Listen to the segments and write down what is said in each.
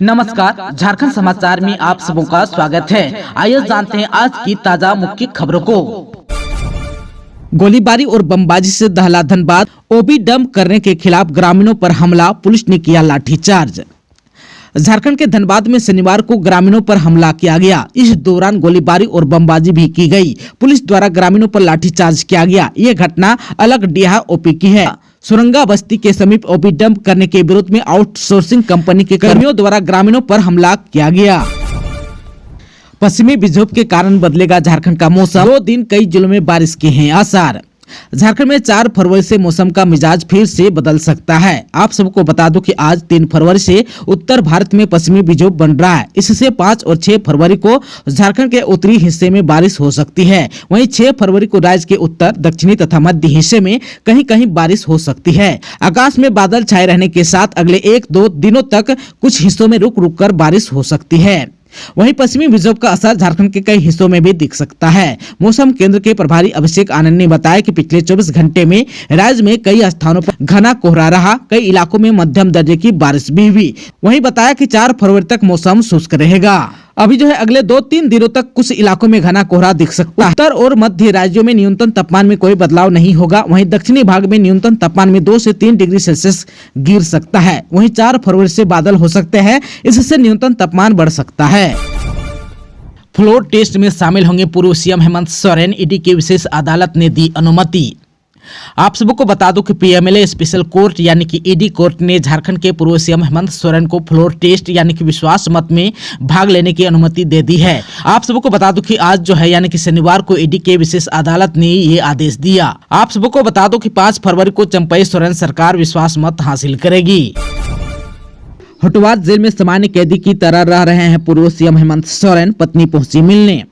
नमस्कार, झारखंड समाचार में आप सबों का स्वागत है। आइए जानते हैं आज की ताजा मुख्य खबरों को। गोलीबारी और बमबाजी से दहला धनबाद, ओबी डंप करने के खिलाफ ग्रामीणों पर हमला, पुलिस ने किया लाठीचार्ज। झारखंड के धनबाद में शनिवार को ग्रामीणों पर हमला किया गया। इस दौरान गोलीबारी और बमबाजी भी की गई। पुलिस द्वारा ग्रामीणों पर लाठीचार्ज किया गया। ये घटना अलगडीहा ओपी की है। सुरंगा बस्ती के समीप ओबी डंप करने के विरोध में आउटसोर्सिंग कंपनी के कर्मियों द्वारा ग्रामीणों पर हमला किया गया। पश्चिमी विक्षोभ के कारण बदलेगा झारखंड का मौसम, 2 दिन कई जिलों में बारिश के हैं आसार। झारखंड में 4 फरवरी से मौसम का मिजाज फिर से बदल सकता है। आप सबको बता दूं कि आज 3 फरवरी से उत्तर भारत में पश्चिमी विक्षोभ बन रहा है। इससे 5 और 6 फरवरी को झारखंड के उत्तरी हिस्से में बारिश हो सकती है। वहीं 6 फरवरी को राज्य के उत्तर, दक्षिणी तथा मध्य हिस्से में कहीं कहीं बारिश हो सकती है। आकाश में बादल छाए रहने के साथ अगले 1-2 दिनों तक कुछ हिस्सों में रुक रुक कर बारिश हो सकती है। वहीं पश्चिमी विक्षोभ का असर झारखंड के कई हिस्सों में भी दिख सकता है। मौसम केंद्र के प्रभारी अभिषेक आनंद ने बताया कि पिछले 24 घंटे में राज्य में कई स्थानों पर घना कोहरा रहा। कई इलाकों में मध्यम दर्जे की बारिश भी हुई। वहीं बताया कि 4 फरवरी तक मौसम शुष्क रहेगा। अभी अगले 2-3 दिनों तक कुछ इलाकों में घना कोहरा दिख सकता है। उत्तर और मध्य राज्यों में न्यूनतम तापमान में कोई बदलाव नहीं होगा। वहीं दक्षिणी भाग में न्यूनतम तापमान में 2 से 3 डिग्री सेल्सियस गिर सकता है। वहीं 4 फरवरी से बादल हो सकते हैं, इससे न्यूनतम तापमान बढ़ सकता है। फ्लोर टेस्ट में शामिल होंगे पूर्व सीएम हेमंत सोरेन, ईडी की विशेष अदालत ने दी अनुमति। आप सबको बता दो कि पीएमएलए स्पेशल कोर्ट यानी कि ईडी कोर्ट ने झारखंड के पूर्व सीएम हेमंत सोरेन को फ्लोर टेस्ट यानी कि विश्वास मत में भाग लेने की अनुमति दे दी है। आप सबको बता दो कि आज यानी कि शनिवार को ईडी के विशेष अदालत ने ये आदेश दिया। आप सबको बता दो कि 5 फरवरी को चंपई सोरेन सरकार विश्वास मत हासिल करेगी। होटवार जेल में सामान्य कैदी की तरह रह रहे हैं पूर्व सीएम हेमंत सोरेन, पत्नी पहुंची मिलने।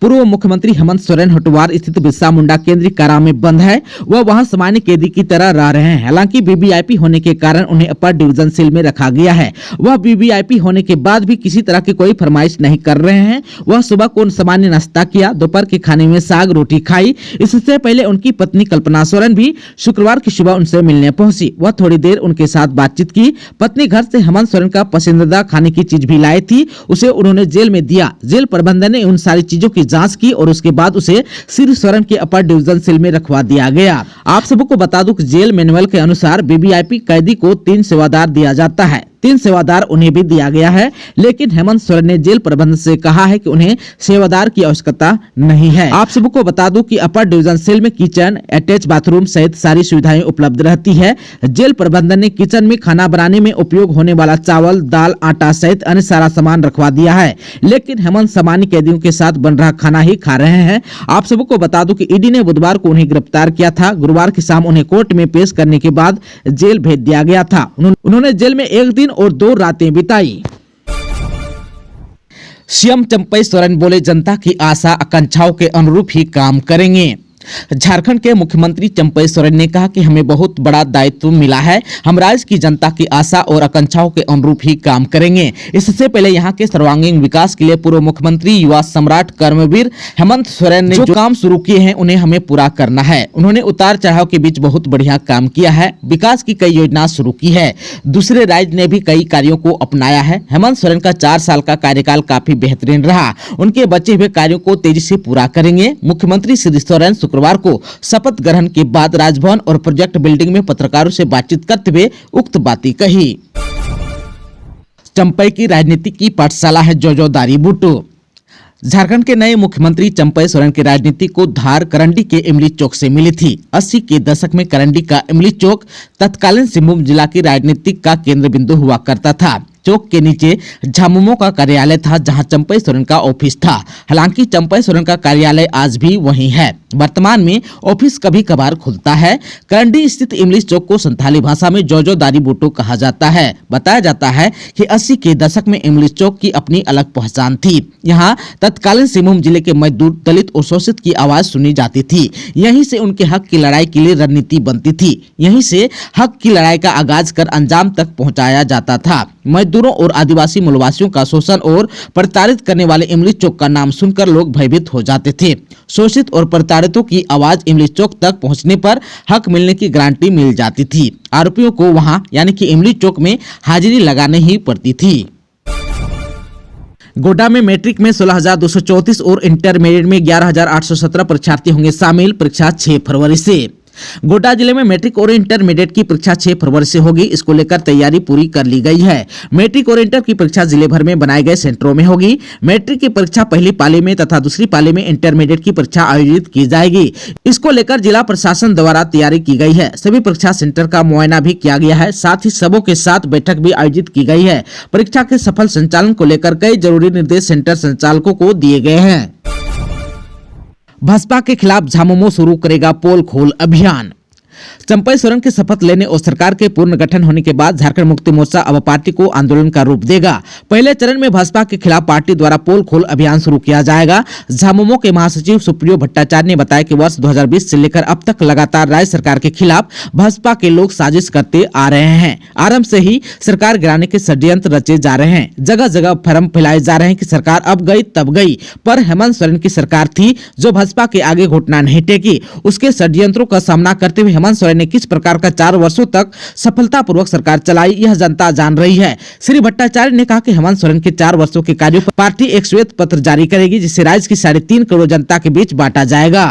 पूर्व मुख्यमंत्री हेमंत सोरेन होटवार स्थित बिरसा मुंडा केंद्रीय कारा में बंद है। वह वहां सामान्य कैदी की तरह रह रहे हैं। हालांकि वीवीआईपी होने के कारण उन्हें अपर डिवीजन सेल में रखा गया है। वह वीवीआईपी होने के बाद भी किसी तरह की कोई फरमाइश नहीं कर रहे हैं। वह सुबह को सामान्य नाश्ता किया, दोपहर के खाने में साग रोटी खाई। इससे पहले उनकी पत्नी कल्पना सोरेन भी शुक्रवार की सुबह उनसे मिलने पहुंची। वह थोड़ी देर उनके साथ बातचीत की। पत्नी घर से हेमंत सोरेन का पसंदीदा खाने की चीज भी लाई थी, उसे उन्होंने जेल में दिया। जेल प्रबंधन ने उन सारी चीजों की जांच की और उसके बाद उसे श्री सोरेन के अपर डिवीजन सेल में रखवा दिया गया। आप सबको बता दूं कि जेल मैनुअल के अनुसार वीवीआईपी कैदी को 3 सेवादार दिया जाता है। 3 सेवादार उन्हें भी दिया गया है, लेकिन हेमंत सोरेन ने जेल प्रबंधन से कहा है कि उन्हें सेवादार की आवश्यकता नहीं है। आप सबको बता दूं कि अपर डिवीजन सेल में किचन, अटैच बाथरूम सहित सारी सुविधाएं उपलब्ध रहती है। जेल प्रबंधन ने किचन में खाना बनाने में उपयोग होने वाला चावल, दाल, आटा सहित अन्य सारा सामान रखवा दिया है, लेकिन हेमंत सामान्य कैदियों के साथ बन रहा खाना ही खा रहे हैं। आप सबको बता दूं कि ईडी ने बुधवार को उन्हें गिरफ्तार किया था। गुरुवार की शाम उन्हें कोर्ट में पेश करने के बाद जेल भेज दिया गया था। उन्होंने जेल में 1 दिन और 2 रातें बिताई। सीएम चंपई सोरेन बोले, जनता की आशा आकांक्षाओं के अनुरूप ही काम करेंगे। झारखंड के मुख्यमंत्री चंपई सोरेन ने कहा कि हमें बहुत बड़ा दायित्व मिला है। हम राज्य की जनता की आशा और आकांक्षाओं के अनुरूप ही काम करेंगे। इससे पहले यहां के सर्वांगीण विकास के लिए पूर्व मुख्यमंत्री, युवा सम्राट, कर्मवीर हेमंत सोरेन ने जो काम शुरू किए हैं उन्हें हमें पूरा करना है। उन्होंने उतार चढ़ाव के बीच बहुत बढ़िया काम किया है। विकास की कई योजना शुरू की है। दूसरे राज्य ने भी कई कार्यों को अपनाया है। हेमंत सोरेन का 4 साल का कार्यकाल काफी बेहतरीन रहा। उनके बचे हुए कार्यों को तेजी से पूरा करेंगे। मुख्यमंत्री श्री सोरेन शुक्रवार को शपथ ग्रहण के बाद राजभवन और प्रोजेक्ट बिल्डिंग में पत्रकारों से बातचीत करते हुए उक्त बातें कही। चंपई की राजनीति की पाठशाला है जो दारी बूटो। झारखंड के नए मुख्यमंत्री चंपई सोरेन की राजनीति को धार करंडी के इमली चौक से मिली थी। 80 के दशक में करंडी का इमली चौक तत्कालीन सिंहभूम जिला की राजनीति का केंद्र बिंदु हुआ करता था। चौक के नीचे झामुमो का कार्यालय था, जहां चंपई सोरेन का ऑफिस था। हालांकि चंपई सोरेन का कार्यालय आज भी वहीं है। वर्तमान में ऑफिस कभी कभार खुलता है। करंडी स्थित इमली चौक को संथाली भाषा में जोजो दारी बूटो कहा जाता है। बताया जाता है कि 80 के दशक में इमली चौक की अपनी अलग पहचान थी। यहाँ तत्कालीन सिंहभूम जिले के मजदूर, दलित और शोषित की आवाज सुनी जाती थी। यहीं से उनके हक की लड़ाई के लिए रणनीति बनती थी। यहीं से हक की लड़ाई का आगाज कर अंजाम तक पहुंचाया जाता था। मजदूरों और आदिवासी मूलवासियों का शोषण और प्रताड़ित करने वाले इमली चौक का नाम सुनकर लोग भयभीत हो जाते थे। शोषित और प्रताड़ितों की आवाज इमली चौक तक पहुंचने पर हक मिलने की गारंटी मिल जाती थी। आरोपियों को वहां यानी कि इमली चौक में हाजिरी लगानी ही पड़ती थी। गोड्डा में मैट्रिक में 16,234 और इंटरमीडिएट में 11,817 परीक्षार्थी होंगे शामिल। परीक्षा 6 फरवरी से। गोड्डा जिले में मैट्रिक और इंटरमीडिएट की परीक्षा 6 फरवरी से होगी। इसको लेकर तैयारी पूरी कर ली गई है। मैट्रिक और इंटर की परीक्षा जिले भर में बनाए गए सेंटरों में होगी। मैट्रिक की परीक्षा पहली पाली में तथा दूसरी पाली में इंटरमीडिएट की परीक्षा आयोजित की जाएगी। इसको लेकर जिला प्रशासन द्वारा तैयारी की गई है। सभी परीक्षा सेंटर का मुआयना भी किया गया है। साथ ही सबों के साथ बैठक भी आयोजित की गई है। परीक्षा के सफल संचालन को लेकर कई जरूरी निर्देश सेंटर संचालकों को दिए गए हैं। भाजपा के खिलाफ झामुमो शुरू करेगा पोल खोल अभियान। चंपई सोरेन की शपथ लेने और सरकार के पूर्ण गठन होने के बाद झारखंड मुक्ति मोर्चा अब पार्टी को आंदोलन का रूप देगा। पहले चरण में भाजपा के खिलाफ पार्टी द्वारा पोल खोल अभियान शुरू किया जाएगा। झामुमो के महासचिव सुप्रियो भट्टाचार्य ने बताया कि वर्ष 2020 से लेकर अब तक लगातार राज्य सरकार के खिलाफ भाजपा के लोग साजिश करते आ रहे हैं। आरंभ से ही सरकार गिराने के षड्यंत्र रचे जा रहे हैं। जगह जगह भ्रम फैलाए जा रहे हैं कि सरकार अब गई तब गई, पर हेमंत सोरेन की सरकार थी जो भाजपा के आगे घुटना नहीं टेकी। उसके षड्यंत्रों का सामना करते हुए हेमंत सोरेन ने किस प्रकार का 4 वर्षों तक सफलतापूर्वक सरकार चलाई, यह जनता जान रही है। श्री भट्टाचार्य ने कहा कि हेमंत सोरेन के 4 वर्षों के कार्यों पर पार्टी एक श्वेत पत्र जारी करेगी, जिसे राज्य की 3.5 करोड़ जनता के बीच बांटा जाएगा।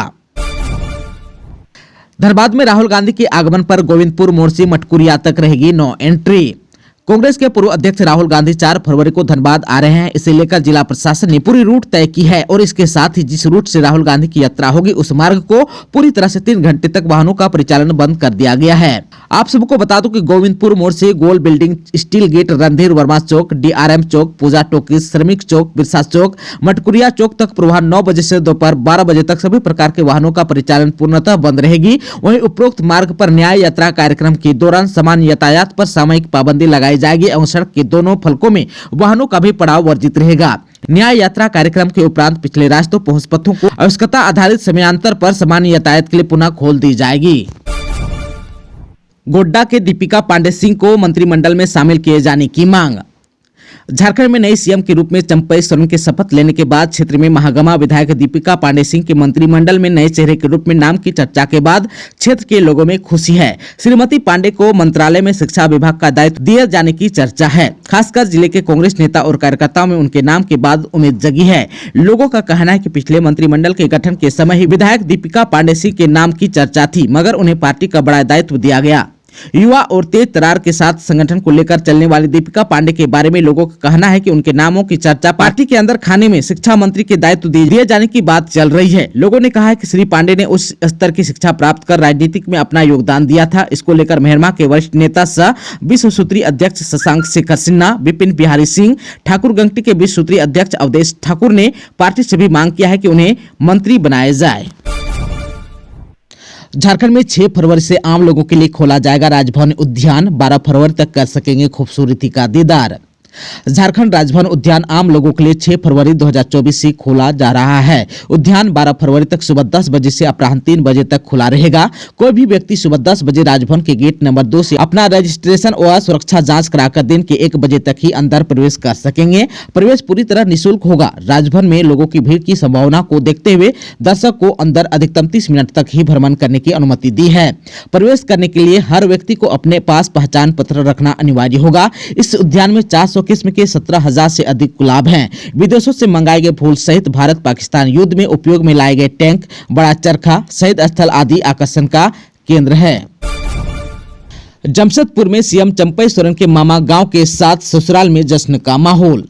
धनबाद में राहुल गांधी के आगमन पर गोविंदपुर मोड़ से मटकुरिया तक रहेगी नो एंट्री। कांग्रेस के पूर्व अध्यक्ष राहुल गांधी 4 फरवरी को धनबाद आ रहे हैं। इसे लेकर जिला प्रशासन ने पूरी रूट तय की है और इसके साथ ही जिस रूट से राहुल गांधी की यात्रा होगी उस मार्ग को पूरी तरह से 3 घंटे तक वाहनों का परिचालन बंद कर दिया गया है। आप सबको बता दूं कि गोविंदपुर मोड़ से Gol building, steel gate, Randhir Verma Chowk, DRM Chowk, Puja talkies, Shramik Chowk, Birsa चौक, मटकुरिया चौक तक पूर्वाह 9 बजे से दोपहर 12 बजे तक सभी प्रकार के वाहनों का परिचालन पूर्णतः बंद रहेगी। वहीं उपरोक्त मार्ग पर न्याय यात्रा कार्यक्रम के दौरान सामान्य यातायात पर सामयिक पाबंदी लगाई जाएगी एवं सड़क के दोनों फलकों में वाहनों का भी पड़ाव वर्जित रहेगा। न्याय यात्रा कार्यक्रम के उपरांत पिछले रास्तों पहुंच पथों को आवश्यकता आधारित समयांतर पर सामान्य यातायात के लिए पुनः खोल दी जाएगी। गोड्डा के दीपिका पांडे सिंह को मंत्रिमंडल में शामिल किए जाने की मांग। झारखंड में नई सीएम के रूप में चंपई सोरेन के शपथ लेने के बाद क्षेत्र में महागमा विधायक दीपिका पांडे सिंह के मंत्रिमंडल में नए चेहरे के रूप में नाम की चर्चा के बाद क्षेत्र के लोगों में खुशी है। श्रीमती पांडे को मंत्रालय में शिक्षा विभाग का दायित्व दिए जाने की चर्चा है। खासकर जिले के कांग्रेस नेता और कार्यकर्ताओं में उनके नाम के बाद उम्मीद जगी है। लोगों का कहना है कि पिछले मंत्रिमंडल के गठन के समय ही विधायक दीपिका पांडे सिंह के नाम की चर्चा थी, मगर उन्हें पार्टी का बड़ा दायित्व दिया गया। युवा और तेज तरार के साथ संगठन को लेकर चलने वाली दीपिका पांडे के बारे में लोगों का कहना है कि उनके नामों की चर्चा पार्टी के अंदर खाने में शिक्षा मंत्री के दायित्व दिए जाने की बात चल रही है। लोगों ने कहा है कि श्री पांडे ने उस स्तर की शिक्षा प्राप्त कर राजनीतिक में अपना योगदान दिया था। इसको लेकर मेहरमा के वरिष्ठ नेता सह विश्व सूत्रीय अध्यक्ष शशांक शेखर सिन्हा, विपिन बिहारी सिंह, ठाकुर गंगटी के विश्व सूत्रीय अध्यक्ष अवधेश ठाकुर ने पार्टी से भी मांग किया है कि उन्हें मंत्री बनाया जाए। झारखंड में 6 फरवरी से आम लोगों के लिए खोला जाएगा राजभवन उद्यान। 12 फरवरी तक कर सकेंगे खूबसूरती का दीदार। झारखंड राजभवन उद्यान आम लोगों के लिए 6 फरवरी 2024 से खोला जा रहा है। उद्यान 12 फरवरी तक सुबह 10 बजे से अपराह्न 3 बजे तक खुला रहेगा। कोई भी व्यक्ति सुबह 10 बजे राजभवन के गेट नंबर 2 से अपना रजिस्ट्रेशन और सुरक्षा जांच कराकर दिन के 1 बजे तक ही अंदर प्रवेश कर सकेंगे। प्रवेश पूरी तरह निःशुल्क होगा। राजभवन में लोगों की भीड़ की संभावना को देखते हुए दर्शक को अंदर अधिकतम 30 मिनट तक ही भ्रमण करने की अनुमति दी है। प्रवेश करने के लिए हर व्यक्ति को अपने पास पहचान पत्र रखना अनिवार्य होगा। इस उद्यान में 400 किस्म के 17,000 से अधिक गुलाब हैं। विदेशों से मंगाए गए फूल सहित भारत पाकिस्तान युद्ध में उपयोग में लाए गए टैंक, बड़ा चरखा, शहीद स्थल आदि आकर्षण का केंद्र है। जमशेदपुर में सीएम चंपई सोरेन के मामा गांव के साथ ससुराल में जश्न का माहौल।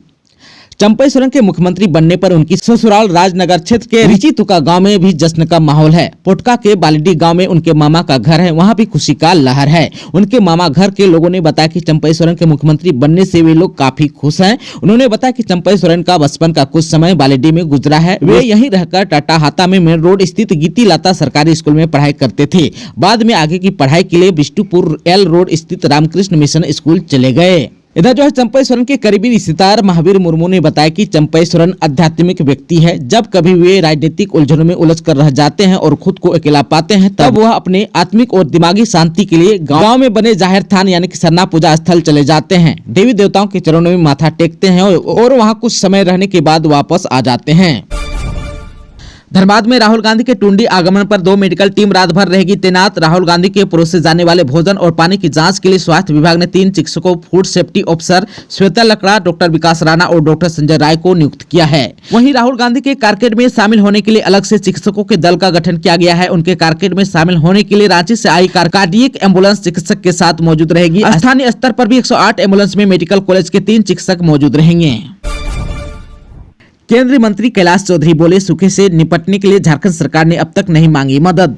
चंपई सोरेन के मुख्यमंत्री बनने पर उनकी ससुराल राजनगर क्षेत्र के रिचितुका गांव में भी जश्न का माहौल है। पोटका के बालिडी गांव में उनके मामा का घर है, वहां भी खुशी का लहर है। उनके मामा घर के लोगों ने बताया कि चंपई सोरेन के मुख्यमंत्री बनने से वे लोग काफी खुश हैं। उन्होंने बताया कि चंपई सोरेन का बचपन का कुछ समय बालिडी में गुजरा है। वे यहीं रहकर टाटाहाता में मेन रोड स्थित गीती लाता सरकारी स्कूल में पढ़ाई करते थे। बाद में आगे की पढ़ाई के लिए बिष्टुपुर एल रोड स्थित रामकृष्ण मिशन स्कूल चले गए। इधर जो है चंपई सोरेन के करीबी रिश्तेदार महावीर मुर्मू ने बताया कि चंपई सोरेन आध्यात्मिक व्यक्ति है। जब कभी वे राजनीतिक उलझनों में उलझ कर रह जाते हैं और खुद को अकेला पाते हैं, तब वह अपने आत्मिक और दिमागी शांति के लिए गांव में बने जाहिर थान यानी कि सरना पूजा स्थल चले जाते हैं। देवी देवताओं के चरणों में माथा टेकते हैं और वहां कुछ समय रहने के बाद वापस आ जाते हैं। धनबाद में राहुल गांधी के टुंडी आगमन पर 2 मेडिकल टीम रात भर रहेगी तैनात। राहुल गांधी के परोसे जाने वाले भोजन और पानी की जांच के लिए स्वास्थ्य विभाग ने 3 चिकित्सकों, फूड सेफ्टी ऑफिसर श्वेता लकड़ा, डॉक्टर विकास राणा और डॉक्टर संजय राय को नियुक्त किया है। वहीं राहुल गांधी के कारकेड में शामिल होने के लिए अलग से चिकित्सकों के दल का गठन किया गया है। उनके कारकेड में शामिल होने के लिए रांची से आई कार्डियक एम्बुलेंस चिकित्सक के साथ मौजूद रहेगी। स्थानीय स्तर पर भी 108 एम्बुलेंस में मेडिकल कॉलेज के 3 चिकित्सक मौजूद रहेंगे। केंद्रीय मंत्री कैलाश चौधरी बोले, सूखे से निपटने के लिए झारखंड सरकार ने अब तक नहीं मांगी मदद।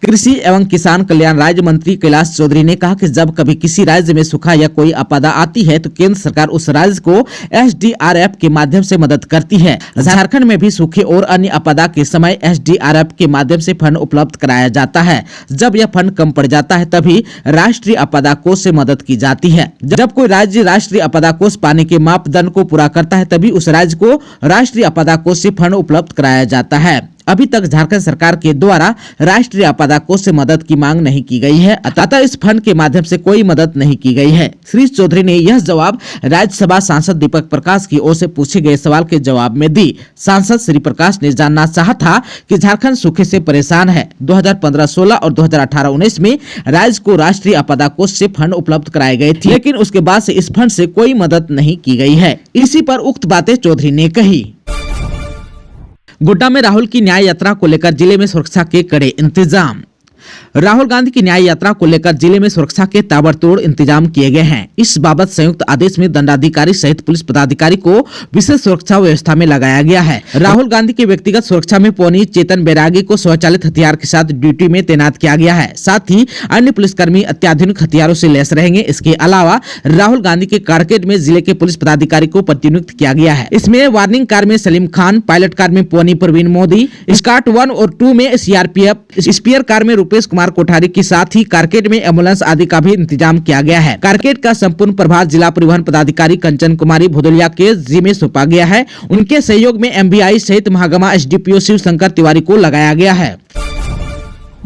कृषि एवं किसान कल्याण राज्य मंत्री कैलाश चौधरी ने कहा कि जब कभी किसी राज्य में सूखा या कोई आपदा आती है तो केंद्र सरकार उस राज्य को SDRF के माध्यम से मदद करती है। झारखंड में भी सूखे और अन्य आपदा के समय SDRF के माध्यम से फंड उपलब्ध कराया जाता है। जब यह फंड कम पड़ जाता है तभी राष्ट्रीय आपदा कोष से मदद की जाती है। जब कोई राज्य राष्ट्रीय आपदा कोष पाने के मापदंड को पूरा करता है तभी उस राज्य को राष्ट्रीय आपदा कोष से फंड उपलब्ध कराया जाता है। अभी तक झारखंड सरकार के द्वारा राष्ट्रीय आपदा कोष से मदद की मांग नहीं की गई है, अतः इस फंड के माध्यम से कोई मदद नहीं की गई है। श्री चौधरी ने यह जवाब राज्यसभा सांसद दीपक प्रकाश की ओर से पूछे गए सवाल के जवाब में दी। सांसद श्री प्रकाश ने जानना चाहा था कि झारखंड सूखे से परेशान है। 2015-16 और 2018-19 में राज्य को राष्ट्रीय आपदा कोष से फंड उपलब्ध कराए गए थे, लेकिन उसके बाद से इस फंड से कोई मदद नहीं की गई है। इसी पर उक्त बातें चौधरी ने कही। गोड्डा में राहुल की न्याय यात्रा को लेकर जिले में सुरक्षा के कड़े इंतजाम। राहुल गांधी की न्याय यात्रा को लेकर जिले में सुरक्षा के ताबड़तोड़ इंतजाम किए गए हैं। इस बाबत संयुक्त आदेश में दंडाधिकारी सहित पुलिस पदाधिकारी को विशेष सुरक्षा व्यवस्था में लगाया गया है। राहुल गांधी की व्यक्तिगत सुरक्षा में पौनी चेतन बैरागी को स्वचालित हथियार के साथ ड्यूटी में तैनात किया गया है। साथ ही अन्य पुलिसकर्मी अत्याधुनिक हथियारों से लैस रहेंगे। इसके अलावा राहुल गांधी के कारकेड में जिले के पुलिस पदाधिकारी को प्रतिनियुक्त किया गया है। इसमें वार्निंग कार में सलीम खान, पायलट कार में पौनी प्रवीण मोदी, स्काट 1 और 2 में CRPF, स्पीयर कार में रुपेश कुमार कोठारी के साथ ही कारकेड में एम्बुलेंस आदि का भी इंतजाम किया गया है। कारकेड का संपूर्ण प्रभार जिला परिवहन पदाधिकारी कंचन कुमारी भुदलिया के जिम्मे सौंपा गया है। उनके सहयोग में MBI सहित महागमा SDPO शिव शंकर तिवारी को लगाया गया है।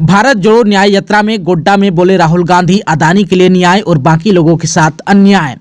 भारत जोड़ो न्याय यात्रा में गोड्डा में बोले राहुल गांधी, अदानी के लिए न्याय और बाकी लोगों के साथ अन्याय।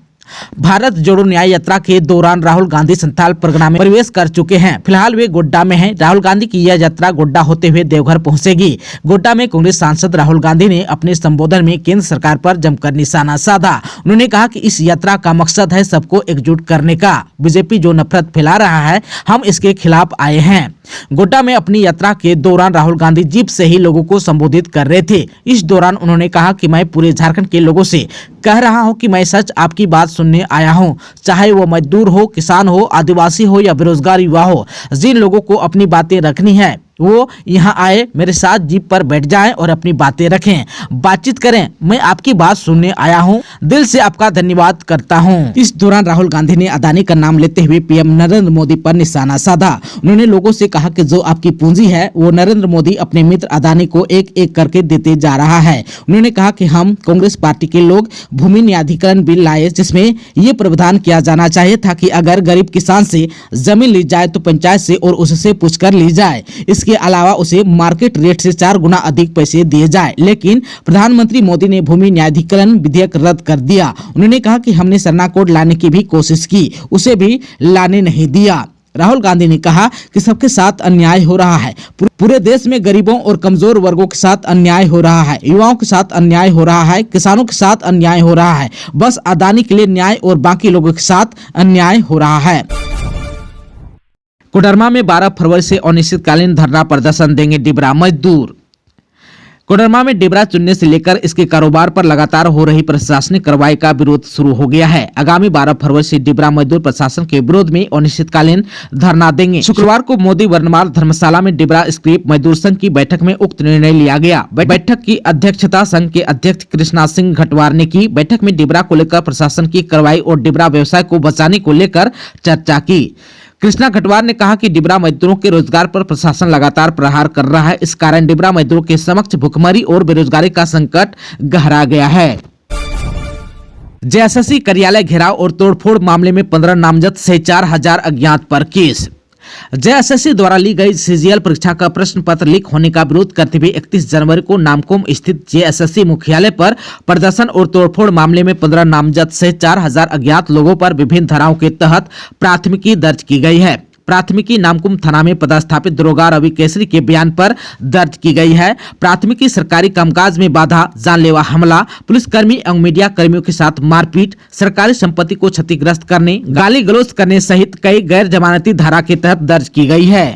भारत जोड़ो न्याय यात्रा के दौरान राहुल गांधी संथाल परगना में प्रवेश कर चुके हैं। फिलहाल वे गोड्डा में हैं। राहुल गांधी की यह यात्रा गोड्डा होते हुए देवघर पहुंचेगी। गोड्डा में कांग्रेस सांसद राहुल गांधी ने अपने संबोधन में केंद्र सरकार पर जमकर निशाना साधा। उन्होंने कहा कि इस यात्रा का मकसद है सबको एकजुट करने का। बीजेपी जो नफरत फैला रहा है, हम इसके खिलाफ आए हैं। गोड्डा में अपनी यात्रा के दौरान राहुल गांधी जीप से ही लोगों को संबोधित कर रहे थे। इस दौरान उन्होंने कहा कि मैं पूरे झारखंड के लोगों से कह रहा हूं कि मैं सच आपकी बात सुनने आया हूं, चाहे वो मजदूर हो, किसान हो, आदिवासी हो या बेरोजगार युवा हो। जिन लोगों को अपनी बातें रखनी है वो यहाँ आए, मेरे साथ जीप पर बैठ जाएं और अपनी बातें रखें, बातचीत करें। मैं आपकी बात सुनने आया हूं, दिल से आपका धन्यवाद करता हूं। इस दौरान राहुल गांधी ने अदानी का नाम लेते हुए PM नरेंद्र मोदी पर निशाना साधा। उन्होंने लोगों से कहा कि जो आपकी पूंजी है वो नरेंद्र मोदी अपने मित्र अदानी को एक एक करके देते जा रहा है। उन्होंने कहा कि हम कांग्रेस पार्टी के लोग भूमि न्यायाधिकरण बिल लाए, जिसमें ये प्रावधान किया जाना चाहिए था कि अगर गरीब किसान से जमीन ली जाए तो पंचायत से और उससे पूछकर ली जाए। इसके अलावा उसे मार्केट रेट से 4 गुना अधिक पैसे दिए जाए। लेकिन प्रधानमंत्री मोदी ने भूमि न्यायाधिकरण विधेयक रद्द कर दिया। उन्होंने कहा कि हमने सरना कोड लाने की भी कोशिश की, उसे भी लाने नहीं दिया। राहुल गांधी ने कहा कि सबके साथ अन्याय हो रहा है। पूरे देश में गरीबों और कमजोर वर्गों के साथ अन्याय हो रहा है, युवाओं के साथ अन्याय हो रहा है, किसानों के साथ अन्याय हो रहा है। बस अदानी के लिए न्याय और बाकी लोगों के साथ अन्याय हो रहा है। कोडरमा में 12 फरवरी से अनिश्चितकालीन धरना प्रदर्शन देंगे डिबरा मजदूर। कोडरमा में डिबरा चुनने से लेकर इसके कारोबार पर लगातार हो रही प्रशासनिक कार्रवाई का विरोध शुरू हो गया है। आगामी 12 फरवरी से डिबरा मजदूर प्रशासन के विरोध में अनिश्चितकालीन धरना देंगे। शुक्रवार को मोदी वर्णमाल धर्मशाला में डिबरा स्क्रीप मजदूर संघ की बैठक में उक्त निर्णय लिया गया। बैठक की अध्यक्षता संघ के अध्यक्ष कृष्णा सिंह घटवार ने की। बैठक में डिबरा को लेकर प्रशासन की कार्रवाई और डिबरा व्यवसाय को बचाने को लेकर चर्चा की। कृष्णा घटवार ने कहा कि डिबरा मजदूरों के रोजगार पर प्रशासन लगातार प्रहार कर रहा है। इस कारण डिबरा मजदूरों के समक्ष भुखमरी और बेरोजगारी का संकट गहरा गया है। JSSC कार्यालय घेराव और तोड़फोड़ मामले में 15 नामजद से 4,000 अज्ञात पर केस। JSSC द्वारा ली गई CGL परीक्षा का प्रश्न पत्र लीक होने का विरोध करते हुए 31 जनवरी को नामकोम स्थित JSSC मुख्यालय पर प्रदर्शन और तोड़फोड़ मामले में 15 नामजद से 4,000 अज्ञात लोगों पर विभिन्न धाराओं के तहत प्राथमिकी दर्ज की गई है। प्राथमिकी नामकुम थाना में पदस्थापित दरोगा रवि केसरी के बयान पर दर्ज की गई है। प्राथमिकी सरकारी कामकाज में बाधा, जानलेवा हमला, पुलिसकर्मी एवं मीडिया कर्मियों के साथ मारपीट, सरकारी संपत्ति को क्षतिग्रस्त करने, गाली गलौज करने सहित कई गैर जमानती धारा के तहत दर्ज की गई है।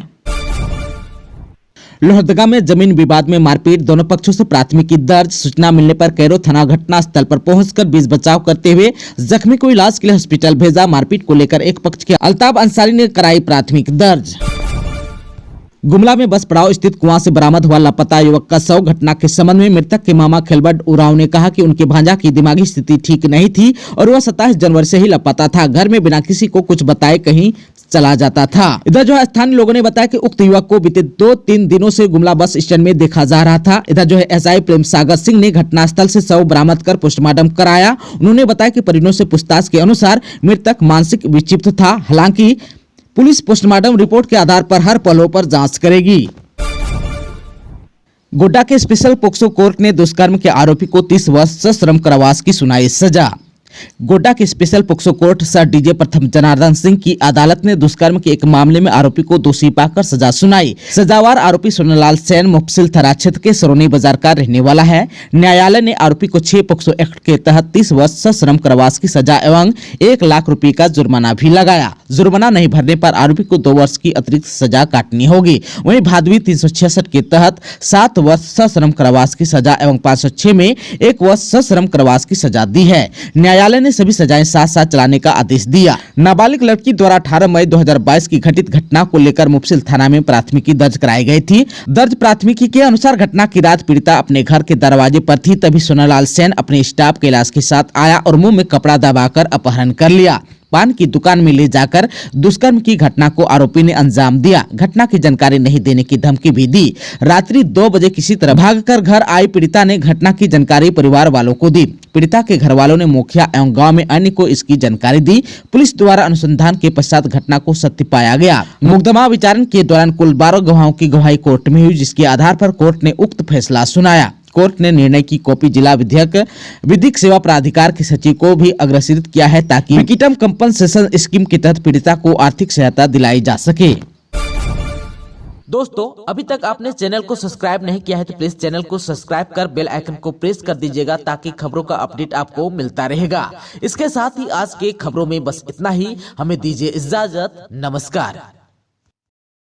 लोहरदगा में जमीन विवाद में मारपीट, दोनों पक्षों से प्राथमिकी दर्ज। सूचना मिलने पर कैरो थाना घटना स्थल पर पहुंचकर बीच बचाव करते हुए जख्मी को इलाज के लिए हॉस्पिटल भेजा। मारपीट को लेकर एक पक्ष के अल्ताफ अंसारी ने कराई प्राथमिक दर्ज। गुमला में बस पड़ाव स्थित कुआं से बरामद हुआ लापता युवक का शव। घटना के संबंध में मृतक के मामा खिलबट उरांव ने कहा कि उनके भांजा की दिमागी स्थिति ठीक नहीं थी और वह 27 जनवरी से ही लापता था। घर में बिना किसी को कुछ बताए कहीं चला जाता था। इधर जो है स्थानीय लोगों ने बताया कि उक्त युवक को बीते 2-3 दिनों से गुमला बस स्टैंड में देखा जा रहा था। इधर जो है एसआई प्रेम सागर सिंह ने घटनास्थल से शव बरामद कर पोस्टमार्टम कराया। उन्होंने बताया कि परिजनों से पूछताछ के अनुसार मृतक मानसिक विक्षिप्त था। हालांकि पुलिस पोस्टमार्टम रिपोर्ट के आधार पर हर पहलुओं पर जांच करेगी। गोड्डा के स्पेशल पोक्सो कोर्ट ने दुष्कर्म के आरोपी को 30 वर्ष सश्रम कारावास की सुनाई सजा। गोड्डा के special POCSO court sir DJ प्रथम जनार्दन सिंह की अदालत ने दुष्कर्म के एक मामले में आरोपी को दोषी पाकर सजा सुनाई। सजावार आरोपी सोनालाल सेन मुफसिल थरा क्षेत्र के सरोनी बाजार का रहने वाला है। न्यायालय ने आरोपी को 6 पोक्सो एक्ट के तहत 30 वर्ष सश्रम कारावास की सजा एवं 1 लाख रुपए का जुर्माना भी लगाया। जुर्माना नहीं भरने पर आरोपी को 2 वर्ष की अतिरिक्त सजा काटनी होगी। वहीं भादवी 366 के तहत 7 वर्ष सश्रम कारावास की सजा एवं 506 में 1 वर्ष सश्रम कारावास की सजा दी है। न्यायालय ने सभी सजाएं साथ साथ चलाने का आदेश दिया। नाबालिग लड़की द्वारा 18 मई 2022 की घटित घटना को लेकर मुफसिल थाना में प्राथमिकी दर्ज कराई गई थी। दर्ज प्राथमिकी के अनुसार घटना की रात पीड़िता अपने घर के दरवाजे पर थी, तभी सोनालाल सेन अपने स्टाफ के इलाज के साथ आया और मुंह में कपड़ा दबाकर अपहरण कर लिया। पान की दुकान में ले जाकर दुष्कर्म की घटना को आरोपी ने अंजाम दिया। घटना की जानकारी नहीं देने की धमकी भी दी। रात्रि 2 बजे किसी तरह भागकर घर आई पीड़िता ने घटना की जानकारी परिवार वालों को दी। पीड़िता के घर वालों ने मुखिया एवं गांव में अन्य को इसकी जानकारी दी। पुलिस द्वारा अनुसंधान के पश्चात घटना को सत्य पाया गया। मुकदमा विचारण के दौरान कुल 12 गवाहों की गवाही कोर्ट में हुई, जिसके आधार पर कोर्ट ने उक्त फैसला सुनाया। कोर्ट ने निर्णय की कॉपी जिला विधिक सेवा प्राधिकार के सचिव को भी अग्रेसित किया है ताकि विक्टिम कंपनसेशन स्कीम के तहत पीड़िता को आर्थिक सहायता दिलाई जा सके। दोस्तों, अभी तक आपने चैनल को सब्सक्राइब नहीं किया है तो प्लीज चैनल को सब्सक्राइब कर बेल आइकन को प्रेस कर दीजिएगा ताकि खबरों का अपडेट आपको मिलता रहेगा। इसके साथ ही आज के खबरों में बस इतना ही। हमें दीजिए इजाजत। नमस्कार।